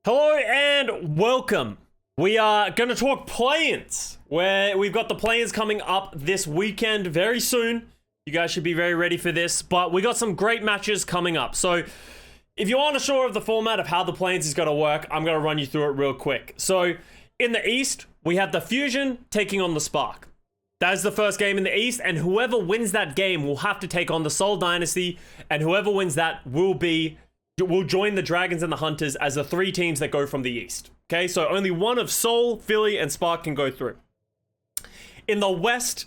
Hello and welcome. We are going to talk Playins, where we've got the Playins coming up this weekend very soon. You guys should be very ready for this, but we got some great matches coming up. So if you aren't sure of the format of how the Playins is going to work, I'm going to run you through it real quick. So in the East, we have the Fusion taking on the Spark. That is the first game in the East, and whoever wins that game will have to take on the Seoul Dynasty, and whoever wins that will join the Dragons and the Hunters as the three teams that go from the East. Okay, so only one of Seoul, Philly, and Spark can go through. In the West,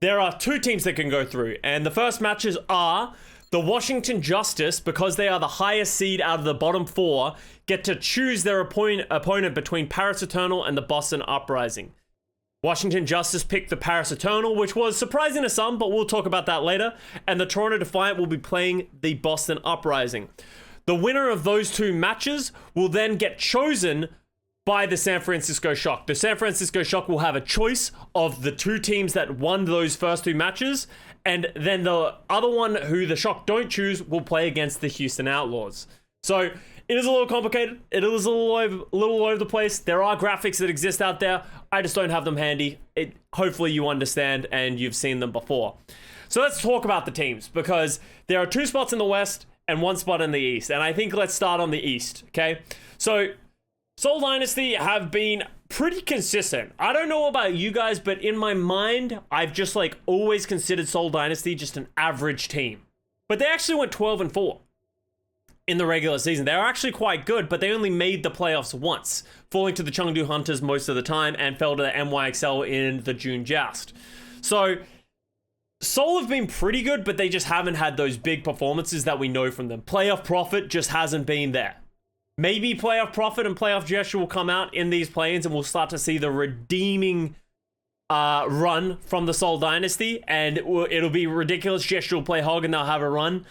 there are two teams that can go through, and the first matches are the Washington Justice, because they are the highest seed out of the bottom four, get to choose their opponent between Paris Eternal and the Boston Uprising. Washington Justice picked the Paris Eternal, which was surprising to some, but we'll talk about that later, and the Toronto Defiant will be playing the Boston Uprising. The winner of those two matches will then get chosen by the San Francisco Shock. The San Francisco Shock will have a choice of the two teams that won those first two matches, and then the other one who the Shock don't choose will play against the Houston Outlaws. So it is a little complicated. It is a little all over the place. There are graphics that exist out there. I just don't have them handy. Hopefully you understand and you've seen them before. So let's talk about the teams, because there are two spots in the West and one spot in the East. And I think let's start on the East, okay? So Seoul Dynasty have been pretty consistent. I don't know about you guys, but in my mind, I've just always considered Seoul Dynasty just an average team. But they actually went 12-4 in the regular season. They were actually quite good, but they only made the playoffs once, falling to the Chengdu Hunters most of the time and fell to the NYXL in the June Joust. So Seoul have been pretty good, but they just haven't had those big performances that we know from them. Playoff Profit just hasn't been there. Maybe Playoff Profit and Playoff Gesture will come out in these play-ins, and we'll start to see the redeeming run from the Seoul Dynasty, and it'll be ridiculous. Gesture will play Hog and they'll have a run.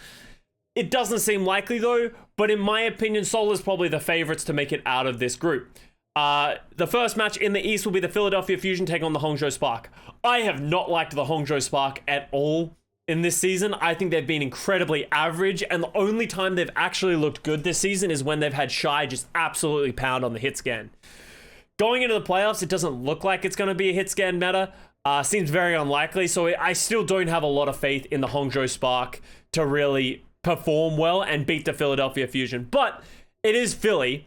It doesn't seem likely though, but in my opinion, Seoul is probably the favorites to make it out of this group. The first match in the East will be the Philadelphia Fusion taking on the Hangzhou Spark. I have not liked the Hangzhou Spark at all in this season. I think they've been incredibly average, and the only time they've actually looked good this season is when they've had Shy just absolutely pound on the hit scan. Going into the playoffs, it doesn't look like it's going to be a hit scan meta. Seems very unlikely, so I still don't have a lot of faith in the Hangzhou Spark to really perform well and beat the Philadelphia Fusion. But it is Philly,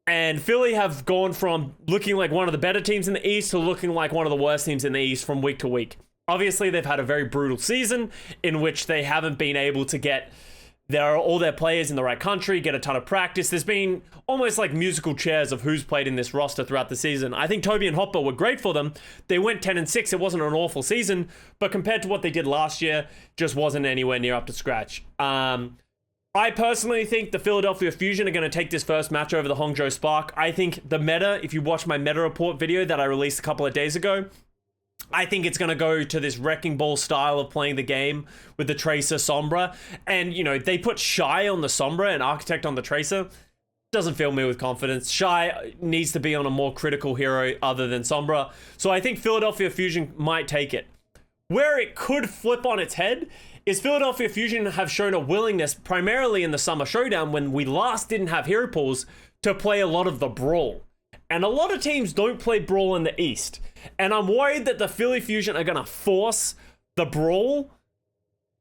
and Philly have gone from looking like one of the better teams in the East to looking like one of the worst teams in the East from week to week. Obviously, they've had a very brutal season in which they haven't been able to get all their players in the right country, get a ton of practice. There's been almost like musical chairs of who's played in this roster throughout the season. I think Toby and Hopper were great for them. They went 10-6. It wasn't an awful season, but compared to what they did last year, just wasn't anywhere near up to scratch. I personally think the Philadelphia Fusion are going to take this first match over the Hangzhou Spark. I think the meta, if you watch my meta report video that I released a couple of days ago, I think it's going to go to this Wrecking Ball style of playing the game with the Tracer Sombra. And, they put Shy on the Sombra and Architect on the Tracer. Doesn't fill me with confidence. Shy needs to be on a more critical hero other than Sombra. So I think Philadelphia Fusion might take it. Where it could flip on its head is Philadelphia Fusion have shown a willingness, primarily in the Summer Showdown when we last didn't have hero pools, to play a lot of the Brawl. And a lot of teams don't play Brawl in the East. And I'm worried that the Philly Fusion are going to force the Brawl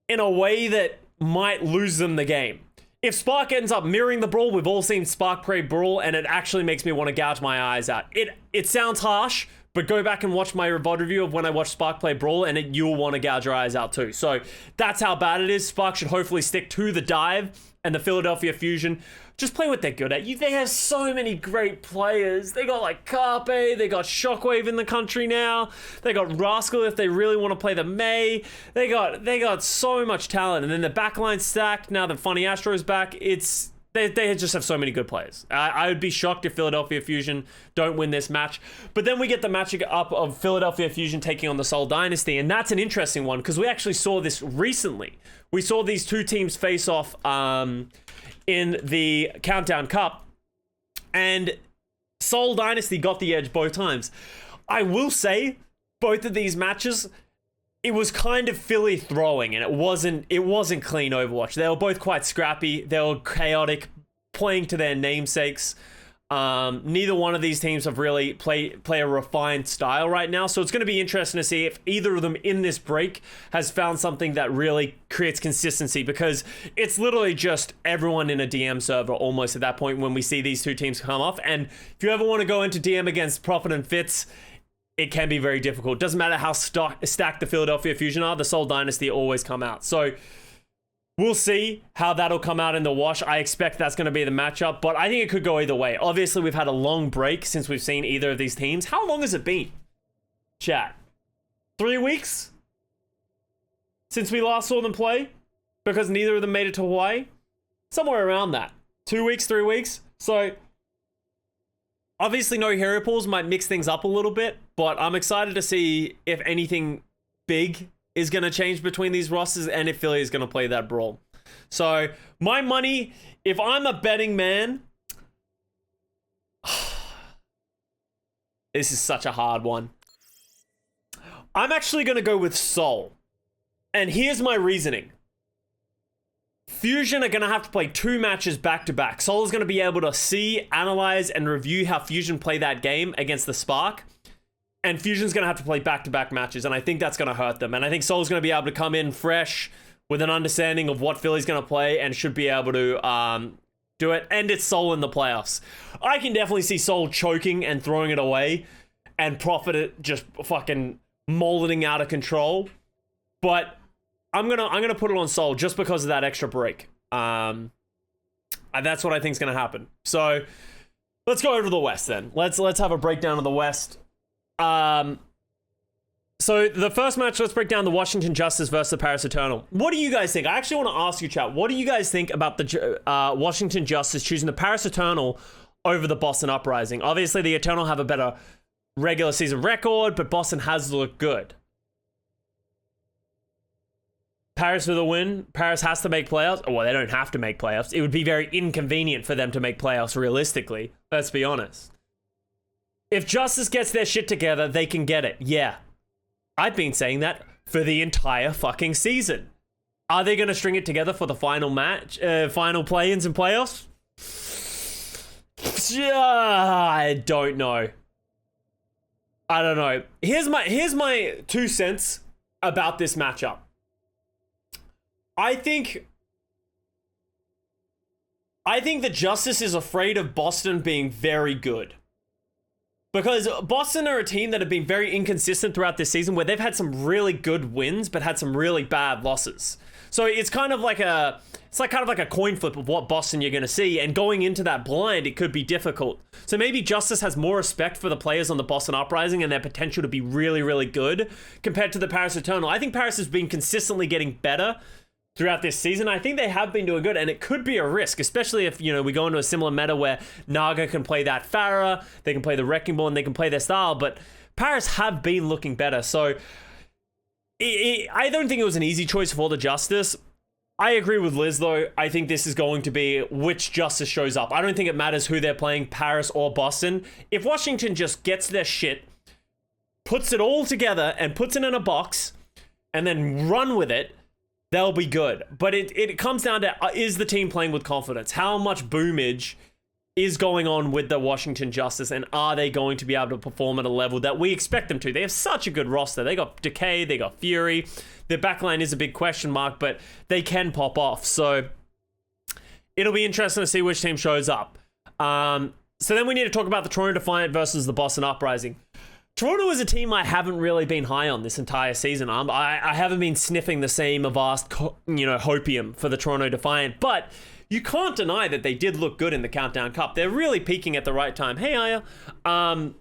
in a way that might lose them the game. If Spark ends up mirroring the Brawl, we've all seen Spark play Brawl, and it actually makes me want to gouge my eyes out. It sounds harsh, but go back and watch my VOD review of when I watched Spark play Brawl, and you'll want to gouge your eyes out too. So that's how bad it is. Spark should hopefully stick to the dive, and the Philadelphia Fusion just play what they're good at. They have so many great players. They got Carpe, they got Shockwave in the country now. They got Rascal if they really want to play the May. They got so much talent, and then the backline stacked now that Funny Astro's back. They just have so many good players. I would be shocked if Philadelphia Fusion don't win this match. But then we get the matching up of Philadelphia Fusion taking on the Seoul Dynasty, and that's an interesting one because we actually saw this recently. We saw these two teams face off in the Countdown Cup, and Seoul Dynasty got the edge both times. I will say, both of these matches, it was kind of Philly throwing, and it wasn't clean Overwatch. They were both quite scrappy. They were chaotic, playing to their namesakes. Neither one of these teams have really play a refined style right now, so it's going to be interesting to see if either of them in this break has found something that really creates consistency, because it's literally just everyone in a DM server almost at that point when we see these two teams come off. And if you ever want to go into DM against Profit and Fitz, it can be very difficult. Doesn't matter how stacked the Philadelphia Fusion are, the Seoul Dynasty always come out. So we'll see how that'll come out in the wash. I expect that's going to be the matchup, but I think it could go either way. Obviously, we've had a long break since we've seen either of these teams. How long has it been? Chat. 3 weeks? Since we last saw them play? Because neither of them made it to Hawaii? Somewhere around that. 2 weeks, 3 weeks? So obviously no hero pools might mix things up a little bit, but I'm excited to see if anything big is going to change between these rosters and if Philly is going to play that brawl. So my money, if I'm a betting man, this is such a hard one. I'm actually going to go with Seoul. And here's my reasoning. Fusion are going to have to play 2 matches back-to-back. Seoul is going to be able to see, analyze, and review how Fusion play that game against the Spark. And Fusion's going to have to play back-to-back matches, and I think that's going to hurt them. And I think Seoul's going to be able to come in fresh with an understanding of what Philly's going to play and should be able to do it. And it's Seoul in the playoffs. I can definitely see Seoul choking and throwing it away and Profit it just fucking molding out of control. But I'm gonna put it on Seoul just because of that extra break. And that's what I think is going to happen. So let's go over to the West then. Let's have a breakdown of the West. So the first match, let's break down the Washington Justice versus the Paris Eternal. What do you guys think? I actually want to ask you, chat, what do you guys think about the Washington Justice choosing the Paris Eternal over the Boston Uprising? Obviously, the Eternal have a better regular season record, but Boston has looked good. Paris for the win. Paris has to make playoffs. Well, they don't have to make playoffs. It would be very inconvenient for them to make playoffs realistically. Let's be honest. If Justice gets their shit together, they can get it. Yeah. I've been saying that for the entire fucking season. Are they going to string it together for the final match, final play-ins and playoffs? I don't know. I don't know. Here's my 2 cents about this matchup. I think the Justice is afraid of Boston being very good. Because Boston are a team that have been very inconsistent throughout this season, where they've had some really good wins, but had some really bad losses. So it's kind of like a coin flip of what Boston you're going to see. And going into that blind, it could be difficult. So maybe Justice has more respect for the players on the Boston Uprising and their potential to be really, really good compared to the Paris Eternal. I think Paris has been consistently getting better throughout this season. I think they have been doing good, and it could be a risk, especially if, we go into a similar meta where Naga can play that Pharah, they can play the Wrecking Ball, and they can play their style, but Paris have been looking better. So I don't think it was an easy choice for the Justice. I agree with Liz, though. I think this is going to be which Justice shows up. I don't think it matters who they're playing, Paris or Boston. If Washington just gets their shit, puts it all together, and puts it in a box, and then run with it, they'll be good. But it comes down to, is the team playing with confidence? How much boomage is going on with the Washington Justice, and are they going to be able to perform at a level that we expect them to? They have such a good roster. They got Decay, they got Fury. Their backline is a big question mark, but they can pop off. So it'll be interesting to see which team shows up. So then we need to talk about the Toronto Defiant versus the Boston Uprising. Toronto is a team I haven't really been high on this entire season. I haven't been sniffing the same avast, hopium for the Toronto Defiant, but you can't deny that they did look good in the Countdown Cup. They're really peaking at the right time. Hey, Aya. I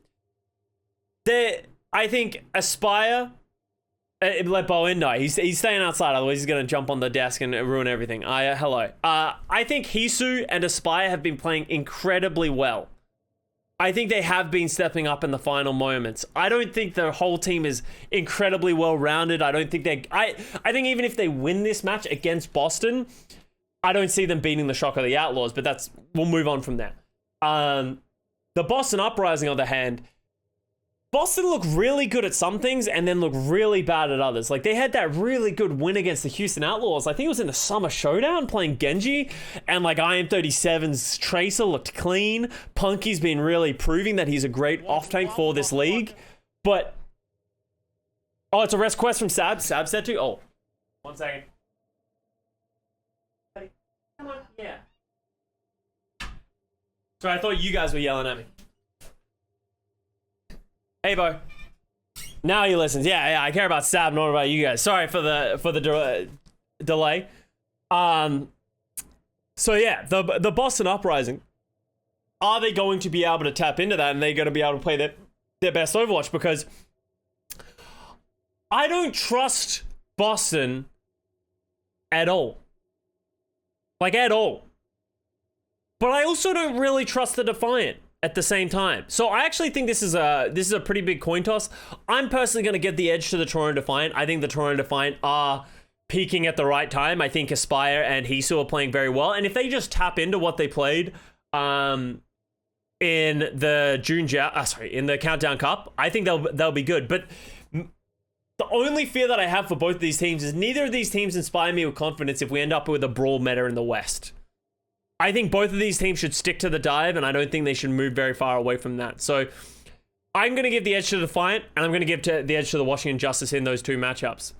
think Aspire, let Bowen know. He's staying outside, otherwise he's going to jump on the desk and ruin everything. Aya, hello. I think Hisu and Aspire have been playing incredibly well. I think they have been stepping up in the final moments. I don't think the whole team is incredibly well-rounded. I don't think I think even if they win this match against Boston, I don't see them beating the Shock of the Outlaws, but we'll move on from there. The Boston Uprising, on the other hand, Boston look really good at some things and then look really bad at others. Like, they had that really good win against the Houston Outlaws. I think it was in the Summer Showdown playing Genji. And, like, IM37's Tracer looked clean. Punky's been really proving that he's a great off-tank for this league. But... oh, it's a request from Sab. Sab said to... oh, 1 second. Come on, yeah. Sorry, I thought you guys were yelling at me. Hey, Bo. Now he listens. Yeah, I care about Sab, not about you guys. Sorry for the delay. So yeah, the Boston Uprising. Are they going to be able to tap into that, and they're going to be able to play their best Overwatch? Because I don't trust Boston at all. Like, at all. But I also don't really trust the Defiant at the same time. So I actually think this is a pretty big coin toss. I'm personally going to give the edge to the Toronto Defiant. I think the Toronto Defiant are peaking at the right time. I think Aspire and Hisu are playing very well. And if they just tap into what they played in the Countdown Cup, I think they'll be good. But the only fear that I have for both of these teams is neither of these teams inspire me with confidence if we end up with a brawl meta in the West. I think both of these teams should stick to the dive, and I don't think they should move very far away from that. So I'm going to give the edge to the Defiant, and I'm going to give the edge to the Washington Justice in those two matchups.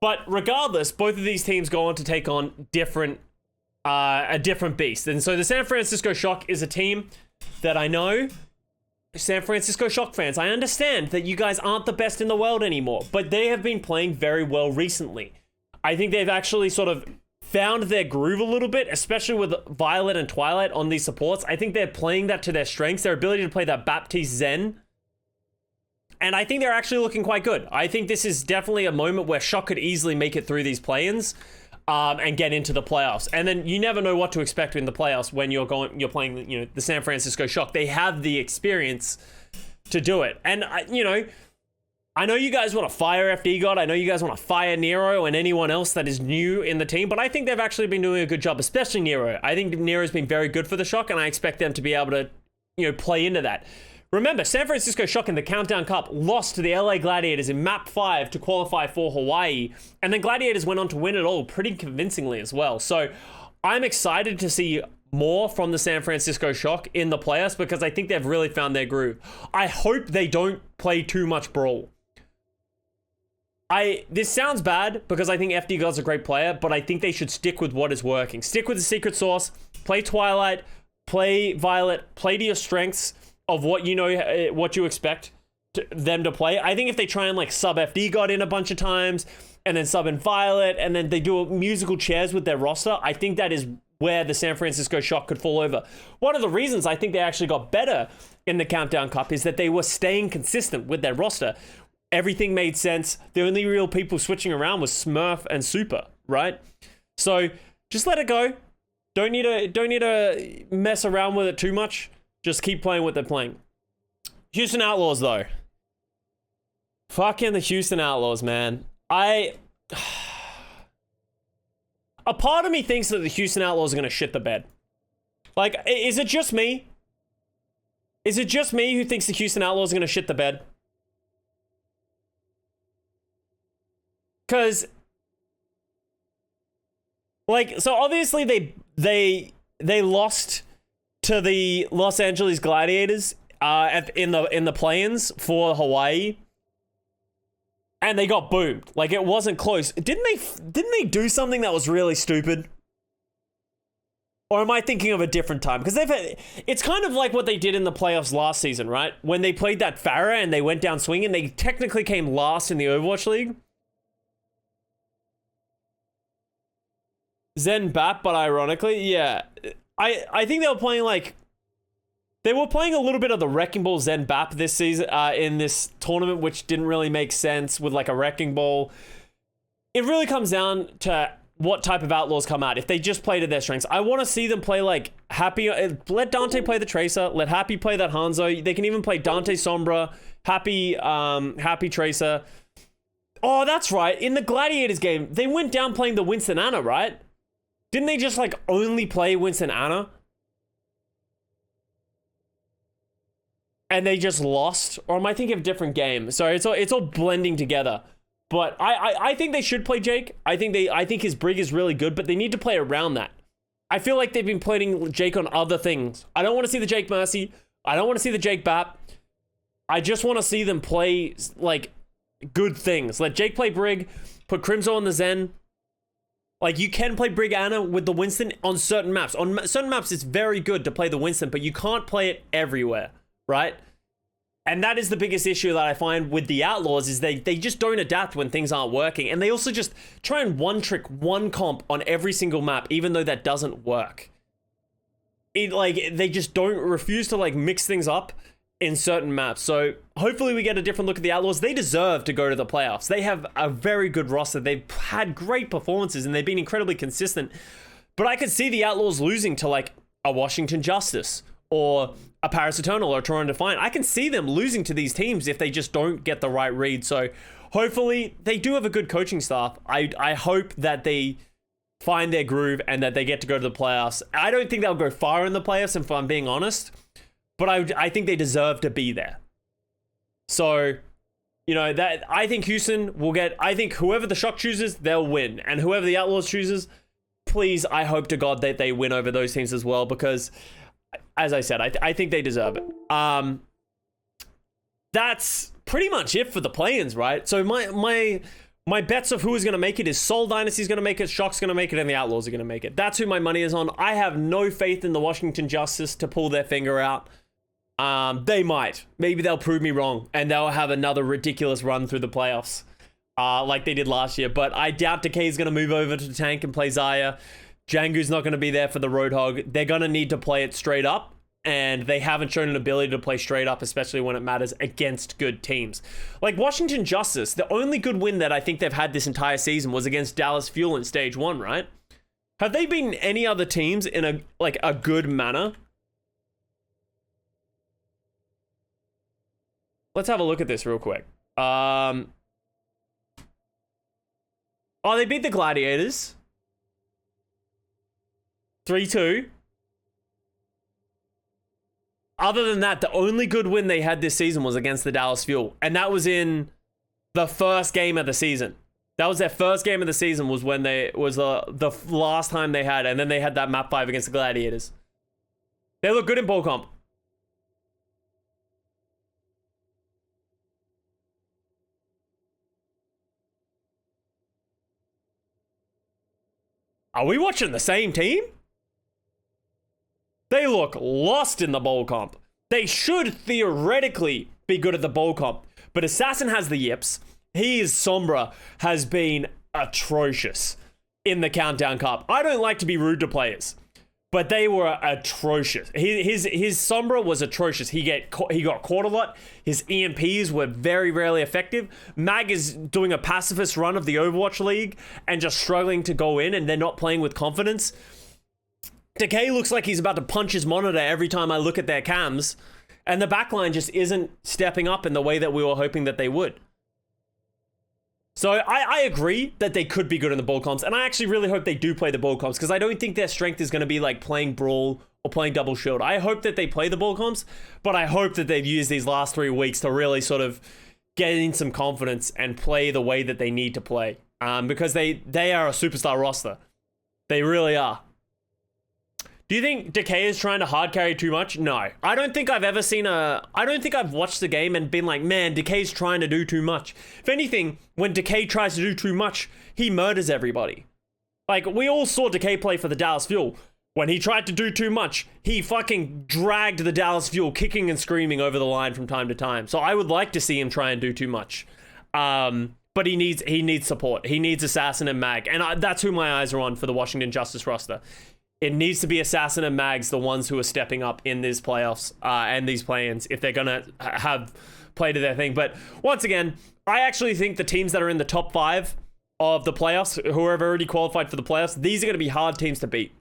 But regardless, both of these teams go on to take on a different beast. And so the San Francisco Shock is a team that I know, San Francisco Shock fans, I understand that you guys aren't the best in the world anymore, but they have been playing very well recently. I think they've actually sort of found their groove a little bit, especially with Violet and Twilight on these supports. I think they're playing that to their strengths, their ability to play that Baptiste Zen. And I think they're actually looking quite good. I think this is definitely a moment where Shock could easily make it through these play-ins and get into the playoffs. And then you never know what to expect in the playoffs when you're playing, the San Francisco Shock. They have the experience to do it. And I know you guys want to fire FD God. I know you guys want to fire Nero and anyone else that is new in the team, but I think they've actually been doing a good job, especially Nero. I think Nero's been very good for the Shock, and I expect them to be able to, play into that. Remember, San Francisco Shock in the Countdown Cup lost to the LA Gladiators in Map 5 to qualify for Hawaii, and then Gladiators went on to win it all pretty convincingly as well. So I'm excited to see more from the San Francisco Shock in the playoffs because I think they've really found their groove. I hope they don't play too much Brawl. This sounds bad because I think FD God's a great player, but I think they should stick with what is working. Stick with the secret sauce, play Twilight, play Violet, play to your strengths of what what you expect them to play. I think if they try and sub FD God in a bunch of times and then sub in Violet and then they do musical chairs with their roster, I think that is where the San Francisco Shock could fall over. One of the reasons I think they actually got better in the Countdown Cup is that they were staying consistent with their roster. Everything made sense. The only real people switching around was Smurf and Super, right? So just let it go. Don't need to mess around with it too much. Just keep playing what they're playing. Houston Outlaws, though. Fucking the Houston Outlaws, man. A part of me thinks that the Houston Outlaws are going to shit the bed. Is it just me? Is it just me who thinks the Houston Outlaws are going to shit the bed? Because, so obviously they lost to the Los Angeles Gladiators in the play-ins for Hawaii, and they got boomed. It wasn't close. Didn't they do something that was really stupid? Or am I thinking of a different time? Because it's kind of like what they did in the playoffs last season, right? When they played that Farah and they went down swinging, they technically came last in the Overwatch League. Zen Bap, but ironically, yeah. I think they were playing a little bit of the Wrecking Ball Zen Bap this season in this tournament, which didn't really make sense with a Wrecking Ball. It really comes down to what type of Outlaws come out. If they just play to their strengths, I want to see them play Happy. Let Dante play the Tracer. Let Happy play that Hanzo. They can even play Dante Sombra, Happy Tracer. Oh, that's right. In the Gladiators game, they went down playing the Winston Anna, right? Didn't they just only play Winston Anna? and they just lost, or am I thinking of a different game? Sorry, it's all blending together. But I think they should play Jake. I think his brig is really good, but they need to play around that. I feel like they've been playing Jake on other things. I don't want to see the Jake Mercy. I don't want to see the Jake Bap. I just want to see them play like good things. Let Jake play brig, put Crimzo on the Zen. Like, you can play Brig Anna with the Winston on certain maps. On certain maps, it's very good to play the Winston, but you can't play it everywhere, right? And that is the biggest issue that I find with the Outlaws, is they just don't adapt when things aren't working. And they also just try and one-trick one comp on every single map, even though that doesn't work. They just don't refuse to, like, mix things up in certain maps. So hopefully we get a different look at the Outlaws. They deserve to go to the playoffs. They have a very good roster. They've had great performances and they've been incredibly consistent. But I could see the Outlaws losing to like a Washington Justice or a Paris Eternal or a Toronto Defiant. I can see them losing to these teams if they just don't get the right read. So hopefully they do have a good coaching staff. I hope that they find their groove and that they get to go to the playoffs. I don't think they'll go far in the playoffs, if I'm being honest. But I think they deserve to be there. So, you know, that I think Houston will get, I think whoever the Shock chooses, they'll win. And whoever the Outlaws chooses, please, I hope to God that they win over those teams as well. Because, as I said, I think they deserve it. That's pretty much it for the play-ins, right? So my bets of who is going to make it is Seoul Dynasty is going to make it, Shock's going to make it, and the Outlaws are going to make it. That's who my money is on. I have no faith in the Washington Justice to pull their finger out. They might. Maybe they'll prove me wrong, and they'll have another ridiculous run through the playoffs, like they did last year. But I doubt Decay is going to move over to the tank and play Zaya. Django's not going to be there for the Roadhog. They're going to need to play it straight up, and they haven't shown an ability to play straight up, especially when it matters against good teams. Like Washington Justice, the only good win that I think they've had this entire season was against Dallas Fuel in Stage 1, right? Have they beaten any other teams in a good manner? Let's have a look at this real quick. Oh, they beat the Gladiators. 3-2. Other than that, the only good win they had this season was against the Dallas Fuel. And that was in the first game of the season. That was their first game of the season, was when the last time they had. And then they had that map 5 against the Gladiators. They look good in ball comp. Are we watching the same team? They look lost in the bowl comp. They should theoretically be good at the bowl comp. But Assassin has the yips. Sombra has been atrocious in the Countdown Cup. I don't like to be rude to players, but they were atrocious. His Sombra was atrocious. He got caught a lot. His EMPs were very rarely effective. Mag is doing a pacifist run of the Overwatch League and just struggling to go in, and they're not playing with confidence. Decay looks like he's about to punch his monitor every time I look at their cams, and the backline just isn't stepping up in the way that we were hoping that they would. So I agree that they could be good in the ball comps, and I actually really hope they do play the ball comps, because I don't think their strength is going to be like playing Brawl or playing Double Shield. I hope that they play the ball comps, but I hope that they've used these last 3 weeks to really sort of get in some confidence and play the way that they need to play, because they are a superstar roster. They really are. Do you think Decay is trying to hard carry too much? No. I don't think I've ever seen I don't think I've watched the game and been like, man, Decay's trying to do too much. If anything, when Decay tries to do too much, he murders everybody. Like, we all saw Decay play for the Dallas Fuel. When he tried to do too much, he fucking dragged the Dallas Fuel kicking and screaming over the line from time to time. So I would like to see him try and do too much. But he needs support. He needs Assassin and Mag. And that's who my eyes are on for the Washington Justice roster. It needs to be Assassin and Mags, the ones who are stepping up in these playoffs and these play-ins, if they're going to have play to their thing. But once again, I actually think the teams that are in the top 5 of the playoffs, who have already qualified for the playoffs, these are going to be hard teams to beat.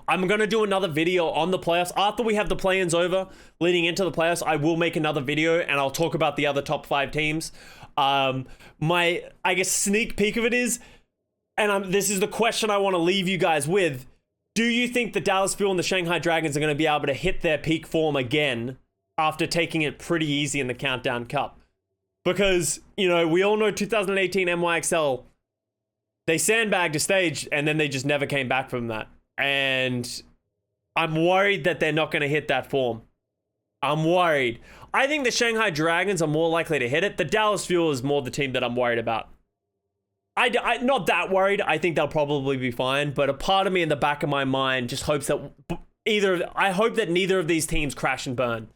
I'm going to do another video on the playoffs. After we have the play-ins over, leading into the playoffs, I will make another video and I'll talk about the other top 5 teams. My, I guess, sneak peek of it is, and this is the question I want to leave you guys with, do you think the Dallas Fuel and the Shanghai Dragons are going to be able to hit their peak form again after taking it pretty easy in the Countdown Cup. Because, you know, we all know 2018 NYXL, they sandbagged a stage and then they just never came back from that. And I'm worried that they're not going to hit that form. I'm worried. I think the Shanghai Dragons are more likely to hit it. The Dallas Fuel is more the team that I'm worried about. I'm not that worried. I think they'll probably be fine. But a part of me in the back of my mind just hopes that I hope that neither of these teams crash and burn.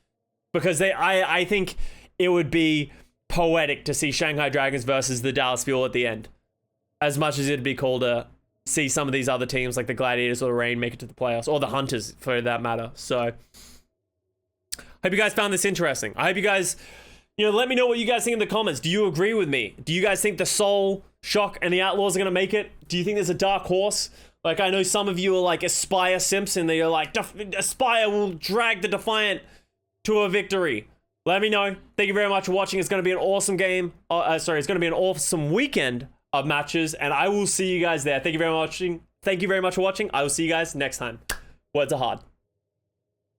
Because I think it would be poetic to see Shanghai Dragons versus the Dallas Fuel at the end. As much as it'd be cool to see some of these other teams like the Gladiators or the Reign make it to the playoffs. Or the Hunters, for that matter. So, hope you guys found this interesting. I hope you guys, let me know what you guys think in the comments. Do you agree with me? Do you guys think the Soul, Shock, and the Outlaws are going to make it? Do you think there's a dark horse? Like, I know some of you are like Aspire Simps, and they're like, Aspire will drag the Defiant to a victory. Let me know. Thank you very much for watching. It's going to be an awesome game. It's going to be an awesome weekend of matches, and I will see you guys there. Thank you very much for watching. I will see you guys next time. Words are hard.